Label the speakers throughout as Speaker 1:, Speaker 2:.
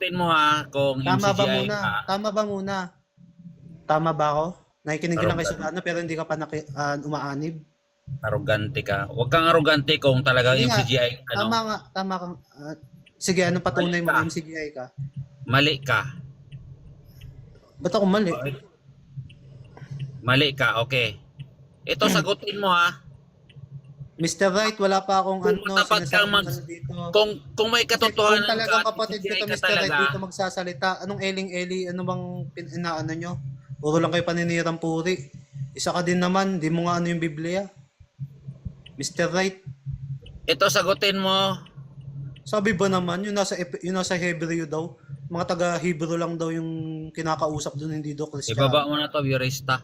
Speaker 1: sagutin mo ha kung
Speaker 2: Tama ba
Speaker 1: MCGI
Speaker 2: muna?
Speaker 1: ka.
Speaker 2: Tama ba muna? Tama ba ako? Nakikinig ka lang kay
Speaker 1: Arrogant.
Speaker 2: Sugano pero hindi ka pa umaanib.
Speaker 1: Arrogante ka. Huwag kang arrogante kung talagang
Speaker 2: Hindi nga,
Speaker 1: MCGI
Speaker 2: tama
Speaker 1: ano.
Speaker 2: nga, tama kang... sige, anong patunay
Speaker 1: Mali
Speaker 2: mo
Speaker 1: ka.
Speaker 2: na MCGI ka?
Speaker 1: Mali ka.
Speaker 2: Ba't ako mali?
Speaker 1: Mali ka, okay. Ito sagutin mo ha.
Speaker 2: Mr. Right, wala pa akong
Speaker 1: Kung
Speaker 2: ano,
Speaker 1: matapat kang
Speaker 2: sinasabing ano dito.
Speaker 1: kung may
Speaker 2: Kasi kung
Speaker 1: katotohanan
Speaker 2: talagang
Speaker 1: ka,
Speaker 2: kapatid ko
Speaker 1: MCGI
Speaker 2: to,
Speaker 1: ka
Speaker 2: Mr. Right,
Speaker 1: talaga.
Speaker 2: dito magsasalita. Anong eling-eli? Ano bang inaano nyo? Puro lang kayo paninirang puri. Isa ka din naman, di mo nga ano yung Biblia. Mr. Right,
Speaker 1: Ito sagutin mo.
Speaker 2: sabi ba naman, yung nasa Hebrew daw, mga taga-Hebrew lang daw yung kinakausap doon, hindi daw
Speaker 1: Ibaba
Speaker 2: Kristiyano.
Speaker 1: mo na to, Yurista.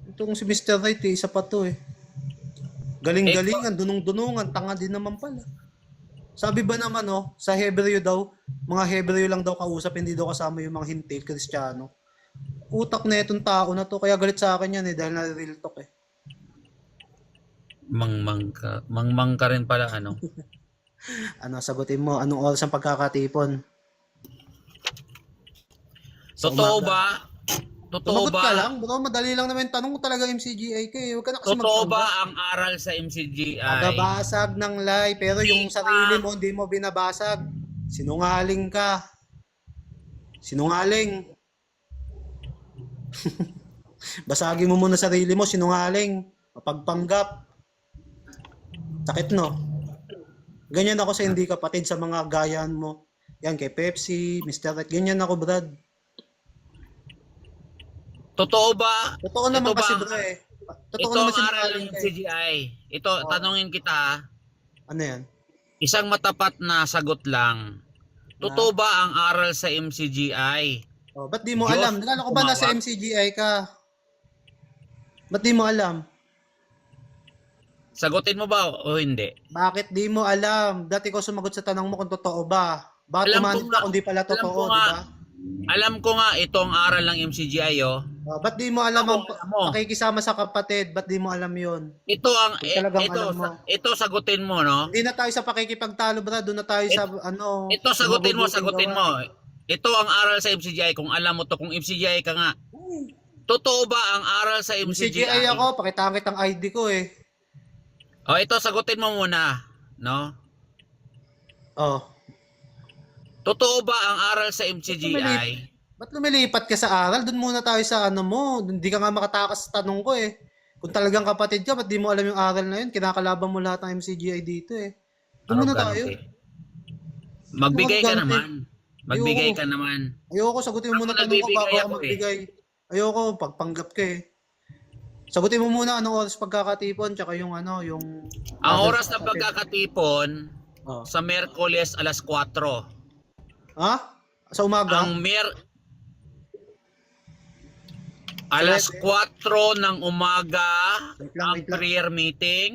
Speaker 2: Itong si Mr. Right, isa pa to eh. Galing-galingan, dunong-dunungan, tanga din naman pala. Sabi ba naman sa Hebrew daw, mga Hebrew lang daw kausap, hindi daw kasama yung mga hintil, Kristiyano. Utak na itong tao na to, kaya galit sa akin yan dahil na-real talk eh.
Speaker 1: Mangmang ka rin pala ano.
Speaker 2: Ano, sagutin mo, anong oras ang pagkakatipon? Sa
Speaker 1: Totoo
Speaker 2: umaga.
Speaker 1: ba? Totoo
Speaker 2: Tumagot ka
Speaker 1: ba?
Speaker 2: lang, bro, madali lang naman yung tanong kung talaga MCGI ka eh. Huwag ka na kasi
Speaker 1: Totoo ba
Speaker 2: magpanggap.
Speaker 1: ang aral sa MCGI?
Speaker 2: Nagabasag ng lie, pero yung sarili mo, hindi mo binabasag. Sinungaling ka. Sinungaling. Basagin mo muna sarili mo, sinungaling. Mapagpanggap. Sakit no? Ganyan ako sa hindi kapatid sa mga gayan mo. Yan, kay Pepsi, Mr. Right. Ganyan ako, Brad.
Speaker 1: Totoo ba?
Speaker 2: Totoo naman
Speaker 1: Ito ba
Speaker 2: kasi,
Speaker 1: ang-
Speaker 2: bro eh. Totoo
Speaker 1: Ito
Speaker 2: naman
Speaker 1: ang aral
Speaker 2: sinungaling
Speaker 1: ng
Speaker 2: ka eh.
Speaker 1: MCGI. Ito, tanungin kita.
Speaker 2: Ano yan?
Speaker 1: Isang matapat na sagot lang. Totoo ba ang aral sa MCGI?
Speaker 2: Oh, ba't di mo
Speaker 1: Diyos
Speaker 2: alam? Nalala ko ba nasa
Speaker 1: tumawag?
Speaker 2: MCGI ka? Ba't di mo alam?
Speaker 1: Sagutin mo ba o hindi?
Speaker 2: Bakit di mo alam? Dati ko sumagot sa tanong mo kung totoo ba. Bakit
Speaker 1: Alam ko
Speaker 2: umanib
Speaker 1: nga,
Speaker 2: ka kung di pala
Speaker 1: alam ko
Speaker 2: totoo, di
Speaker 1: nga,
Speaker 2: ba?
Speaker 1: alam ko nga itong aral ng MCGI
Speaker 2: Oh, ba't di mo alam ang
Speaker 1: Alam mo.
Speaker 2: pakikisama sa kapatid? Ba't di mo alam yon?
Speaker 1: Ito ang
Speaker 2: Kung talagang alam mo.
Speaker 1: ito sagutin mo no.
Speaker 2: Hindi na tayo sa pakikipagtalo, bro. Doon na tayo sa ano.
Speaker 1: Ito
Speaker 2: sa
Speaker 1: sagutin
Speaker 2: mabubuting
Speaker 1: mo.
Speaker 2: gawa.
Speaker 1: Ito ang aral sa MCGI kung alam mo to kung MCGI ka nga. Totoo ba ang aral sa
Speaker 2: MCGI
Speaker 1: MCGI?
Speaker 2: ako, pakitangit ang ID ko eh.
Speaker 1: O ito sagutin mo muna, no?
Speaker 2: Oh.
Speaker 1: Totoo ba ang aral sa MCGI?
Speaker 2: Ba't lumilipat ka sa aral? Doon muna tayo sa ano mo. Hindi ka nga makatakas sa tanong ko eh. Kung talagang kapatid ka, ba't di mo alam yung aral na yun? Kinakalaban mo lahat ng MCGI dito eh. Doon muna tayo.
Speaker 1: Magbigay ka
Speaker 2: Arrogante.
Speaker 1: naman. Magbigay
Speaker 2: Ayoko.
Speaker 1: ka naman.
Speaker 2: Ayoko, sagutin mo muna
Speaker 1: Ako
Speaker 2: tanong ko bago
Speaker 1: nagbibigay
Speaker 2: ako
Speaker 1: ako eh.
Speaker 2: magbigay. Ayoko, pagpanggap ka eh. Sagutin mo muna anong oras pagkakatipon, tsaka yung ano, yung...
Speaker 1: Ang oras ng pagkakatipon
Speaker 2: Oh.
Speaker 1: sa Miyerkules alas 4.
Speaker 2: Ha? Sa umaga?
Speaker 1: Ang alas 4 ng umaga
Speaker 2: Wait lang,
Speaker 1: ang
Speaker 2: wait lang.
Speaker 1: prayer meeting.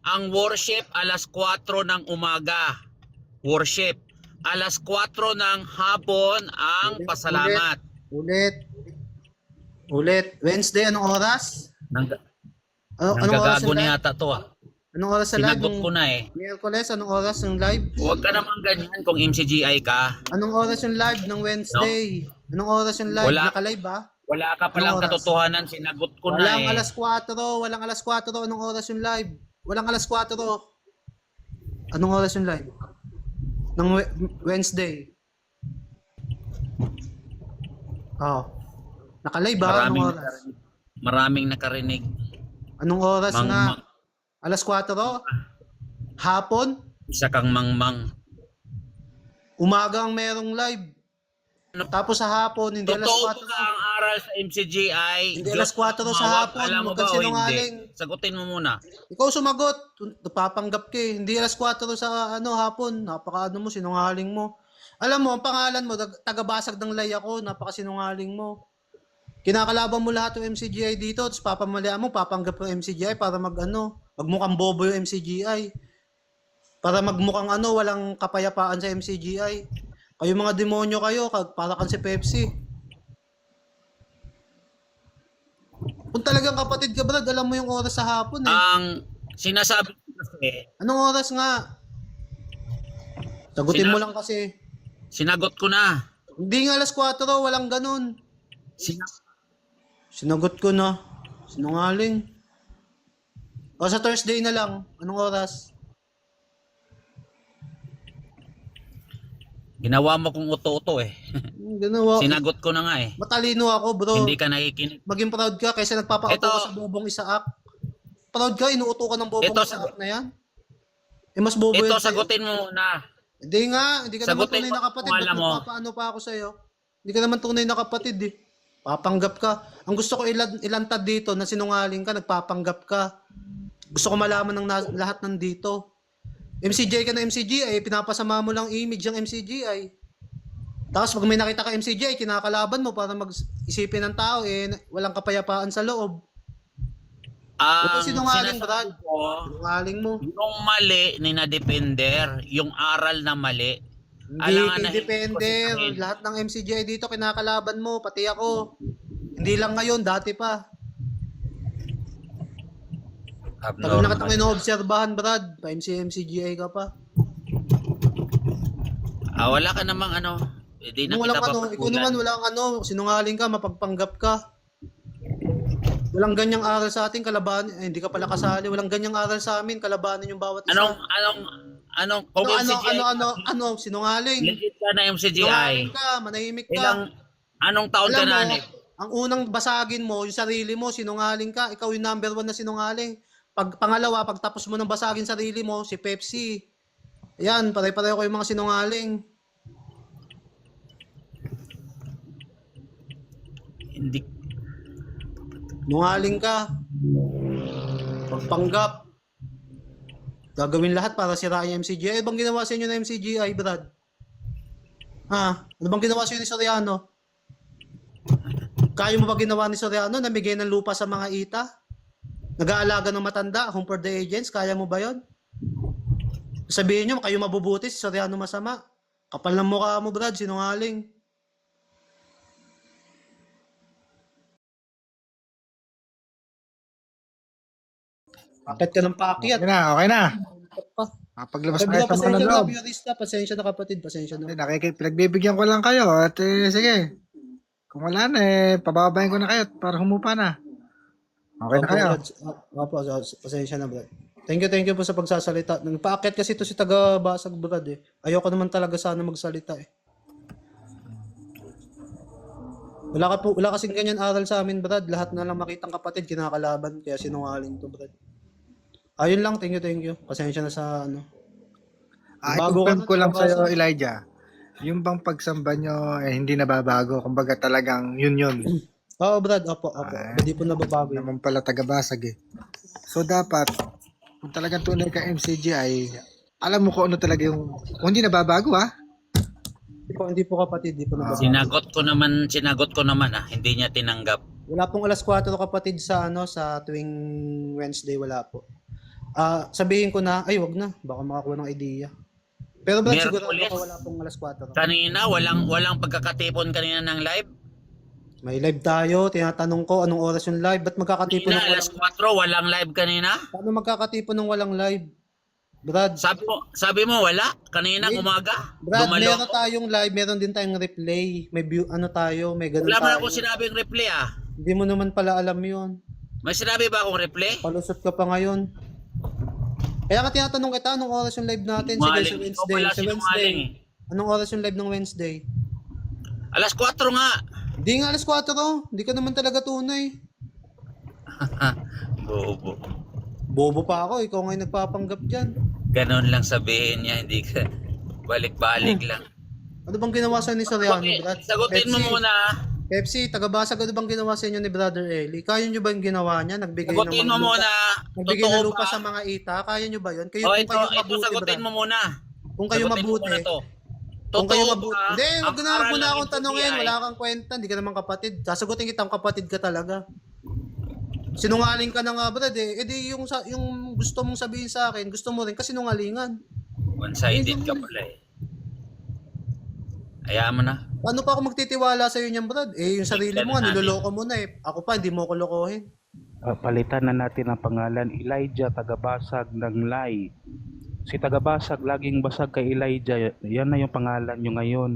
Speaker 1: Ang worship alas 4 ng umaga. Worship. Alas 4 ng hapon ang
Speaker 2: Ulit,
Speaker 1: pasalamat.
Speaker 2: Ulit. Wednesday, anong oras? Anong oras
Speaker 1: Nanggagago
Speaker 2: yung live?
Speaker 1: na yata to ah.
Speaker 2: Anong oras sa live?
Speaker 1: Sinagot ko na eh.
Speaker 2: Miyerkules, anong oras yung live?
Speaker 1: Huwag ka naman ganyan kung MCGI ka.
Speaker 2: Anong oras yung live ng Wednesday? Anong oras yung live?
Speaker 1: Wala.
Speaker 2: Naka-live ba?
Speaker 1: Wala ka palang
Speaker 2: Anong oras?
Speaker 1: katotohanan. Sinagot ko na
Speaker 2: Walang
Speaker 1: eh.
Speaker 2: alas 4. Walang alas 4. Anong oras yung live? Walang alas 4. Anong oras yung live? Ng Wednesday. Oh. Naka-live ba? Anong oras?
Speaker 1: Maraming nakarinig.
Speaker 2: Anong oras
Speaker 1: Mang-
Speaker 2: nga? Alas 4? Hapon?
Speaker 1: Isa kang mangmang.
Speaker 2: Umaga ang merong live. Tapos sa hapon, hindi alas
Speaker 1: Totoo
Speaker 2: 4.
Speaker 1: ba ang aral sa MCGI?
Speaker 2: Hindi alas 4 sa
Speaker 1: tumawag,
Speaker 2: hapon,
Speaker 1: alam mo
Speaker 2: huwag kang
Speaker 1: ba o hindi?
Speaker 2: sinungaling.
Speaker 1: Sagutin mo muna.
Speaker 2: Ikaw sumagot. Napapanggap ka eh. Hindi alas 4 sa hapon. Napaka mo, sinungaling mo. Alam mo, ang pangalan mo, tagabasag ng lay ako, napakasinungaling mo. Kinakalaban mo lahat ng MCGI dito, tapos papamalian mo, papanggap yung MCGI para magmukhang bobo yung MCGI. Para magmukhang walang kapayapaan sa MCGI. Kayo mga demonyo kayo, para kan si Pepsi. Kung talagang kapatid ka, Brad, alam mo yung oras sa hapon eh.
Speaker 1: Ang sinasabi ko kasi,
Speaker 2: Anong oras nga? Sagutin mo lang kasi.
Speaker 1: Sinagot ko na.
Speaker 2: Hindi nga alas 4, walang ganun.
Speaker 1: Sina-
Speaker 2: Sinagot ko na. Sinungaling. O sa Thursday na lang. Anong oras?
Speaker 1: Ginawa mo kong uto-uto eh.
Speaker 2: Ginawa.
Speaker 1: Sinagot ko na nga eh.
Speaker 2: Matalino ako, bro.
Speaker 1: Hindi ka nakikinig.
Speaker 2: Maging proud ka kaysa nagpapauto
Speaker 1: Ito.
Speaker 2: ka sa Bobong Isaak. Proud ka, inuuto ka ng Bobong
Speaker 1: Ito,
Speaker 2: Isaak na yan. Eh, mas bobo
Speaker 1: Ito,
Speaker 2: yan sa'yo.
Speaker 1: sagutin mo na.
Speaker 2: Hindi ka naman
Speaker 1: Sagutin
Speaker 2: tunay
Speaker 1: mo
Speaker 2: na kapatid.
Speaker 1: kung
Speaker 2: Ba't
Speaker 1: alam mo.
Speaker 2: magpapaano pa ako sa'yo? Hindi ka naman tunay na kapatid eh. Papanggap ka. Ang gusto ko ilantad dito na sinungaling ka, nagpapanggap ka. Gusto ko malaman ng lahat nandito. MCGI ka na MCGI, pinapasama mo lang image ng MCGI. Tapos pag may nakita ka MCGI, kinakalaban mo para mag-isipin ng tao eh, walang kapayapaan sa loob. Ito sinungaling, Brad.
Speaker 1: ko,
Speaker 2: Sinungaling mo.
Speaker 1: yung mali ni na Defender, yung aral na mali.
Speaker 2: Hindi
Speaker 1: Alangan
Speaker 2: kay
Speaker 1: na
Speaker 2: Defender.
Speaker 1: hindi ko
Speaker 2: Lahat ng MCGI dito kinakalaban mo, pati ako. Hindi lang ngayon, dati pa. Tagal na kitang inoobserbahan, Brad. Pa-MCGI ka pa.
Speaker 1: Wala ka namang ano. Hindi na
Speaker 2: Kung
Speaker 1: kita
Speaker 2: walang ano, ikaw naman walang ano, sinungaling ka, mapagpanggap ka. Walang ganyang aral sa atin, kalabanin. Hindi ka pala kasali. Walang ganyang aral sa amin, kalabanin yung bawat isa.
Speaker 1: Kung MCGI,
Speaker 2: sinungaling.
Speaker 1: legit ka na MCGI.
Speaker 2: Sinungaling ka, manahimik ka.
Speaker 1: Anong taon ka
Speaker 2: Alam
Speaker 1: na,
Speaker 2: mo,
Speaker 1: Nick?
Speaker 2: ang unang basagin mo, yung sarili mo, sinungaling ka. Ikaw yung number 1 na sinungaling. Pangalawa, pagtapos mo ng basagin sarili mo, si Pepsi. Ayan, pare-pareho kayo mga sinungaling.
Speaker 1: Hindi.
Speaker 2: Nungaling ka. Pagpanggap. Gagawin lahat para sirain yung MCGI. Ano bang ginawa sa inyo na MCGI, Brad? Ano bang ginawa sa inyo ni Soriano? Kaya mo ba ginawa ni Soriano? Namigay ng lupa sa mga ita? Nag-aalaga ng matanda? Home for the agents? Kaya mo ba yon? Sabihin nyo, kayo mabubuti, si Soriano masama. Kapal ng mukha mo, Brad, sinungaling. Bakit ka ng paakyat?
Speaker 3: Okay na.
Speaker 2: Pa.
Speaker 3: Paglabas na ito mga loob.
Speaker 2: Pasensya na kapatid, pasensya na.
Speaker 3: Pinagbibigyan ko lang kayo at sige. Kung wala na pababayin ko na kayo para humupa na. Okay na kayo.
Speaker 2: Opo, pasensya na, Brad. Thank you po sa pagsasalita. Nagpaakyat kasi ito si taga-Basag, Brad eh. Ayoko naman talaga sana magsalita eh. Wala kasing ganyan aral sa amin, Brad. Lahat na lang makitang kapatid, kinakalaban. Kaya sinungaling to, Brad. Ayun lang, thank you. Pasensya na sa ano.
Speaker 3: I-confirm ko lang sa'yo, Elijah. Yung bang pagsamba nyo hindi nababago. Kumbaga talagang yun.
Speaker 2: Oo, Brad. Opo. Hindi po nababago yun.
Speaker 3: Naman pala taga-Basag eh. So dapat, kung talagang tunay ka MCGI, alam mo kung ano talaga yung, kung hindi nababago
Speaker 2: Hindi po kapatid, hindi po nababago.
Speaker 1: Sinagot ko naman hindi niya tinanggap.
Speaker 2: Wala pong alas 4 kapatid sa sa tuwing Wednesday, wala po. Sabihin ko na, wag na, baka makakuha ng idea. Pero Brad, siguro baka wala pong alas 4.
Speaker 1: Kanina, walang pagkakatipon kanina ng live.
Speaker 2: May live tayo, tinatanong ko anong oras yung live, ba't magkakatipon ng
Speaker 1: Kanina, alas 4, walang live kanina.
Speaker 2: Paano magkakatipon ng walang live? Brad,
Speaker 1: Sabi mo wala? Kaninang umaga?
Speaker 2: Brad,
Speaker 1: Dumalo
Speaker 2: meron tayong live, meron din tayong replay. May view, tayo, may ganun
Speaker 1: Wala
Speaker 2: tayo.
Speaker 1: man ako sinabing replay
Speaker 2: Hindi mo naman pala alam yun.
Speaker 1: May sinabi ba akong replay?
Speaker 2: Palusot ka pa ngayon. Kaya nga tinatanong kita, anong oras yung live natin? Sige, sa Wednesday. Sa Wednesday. Anong oras yung live ng Wednesday?
Speaker 1: Alas 4 nga.
Speaker 2: Hindi nga alas 4. Hindi ka naman talaga tunay.
Speaker 1: Bobo.
Speaker 2: Bobo pa ako. Ikaw nga yung nagpapanggap dyan.
Speaker 1: Ganon lang sabihin niya, hindi ka balik-balik lang.
Speaker 2: Ano bang ginawa sa ni Soriano, Brad?
Speaker 1: Sagutin mo muna.
Speaker 2: Pepsi, taga-Basag, ano bang ginawa sa inyo ni Brother Eli? Kaya nyo ba yung ginawa niya? Nagbigay
Speaker 1: Sagutin mo muna.
Speaker 2: Nagbigay ng lupa
Speaker 1: ba?
Speaker 2: sa mga ita? Kaya nyo ba yun?
Speaker 1: Ito sagutin mo muna.
Speaker 2: Kung kayo
Speaker 1: Sagutin mo
Speaker 2: mabuti.
Speaker 1: muna to.
Speaker 2: Kung kayo
Speaker 1: Totoo
Speaker 2: mabuti.
Speaker 1: ba?
Speaker 2: Hindi, wag na
Speaker 1: Ang
Speaker 2: mo na
Speaker 1: aral
Speaker 2: akong
Speaker 1: ng
Speaker 2: tanongin.
Speaker 1: NBI?
Speaker 2: Wala kang kwenta. Hindi ka naman kapatid. Sasagutin kitang kapatid ka talaga. Sinungaling ka na nga, Brad eh. Di yung gusto mong sabihin sa akin, gusto mo rin kasi sinungalingan.
Speaker 1: One-sided ka pala eh. Hayaan mo na.
Speaker 2: Paano pa ako magtitiwala sa iyo niyan, Brad? Yung sarili mo nga, niloloko mo na eh. Ako pa, hindi mo ko lokohin.
Speaker 4: Palitan na natin ang pangalan, Elijah Tagabasag ng Lai. Si Tagabasag, laging basag kay Elijah. Yan na yung pangalan nyo ngayon.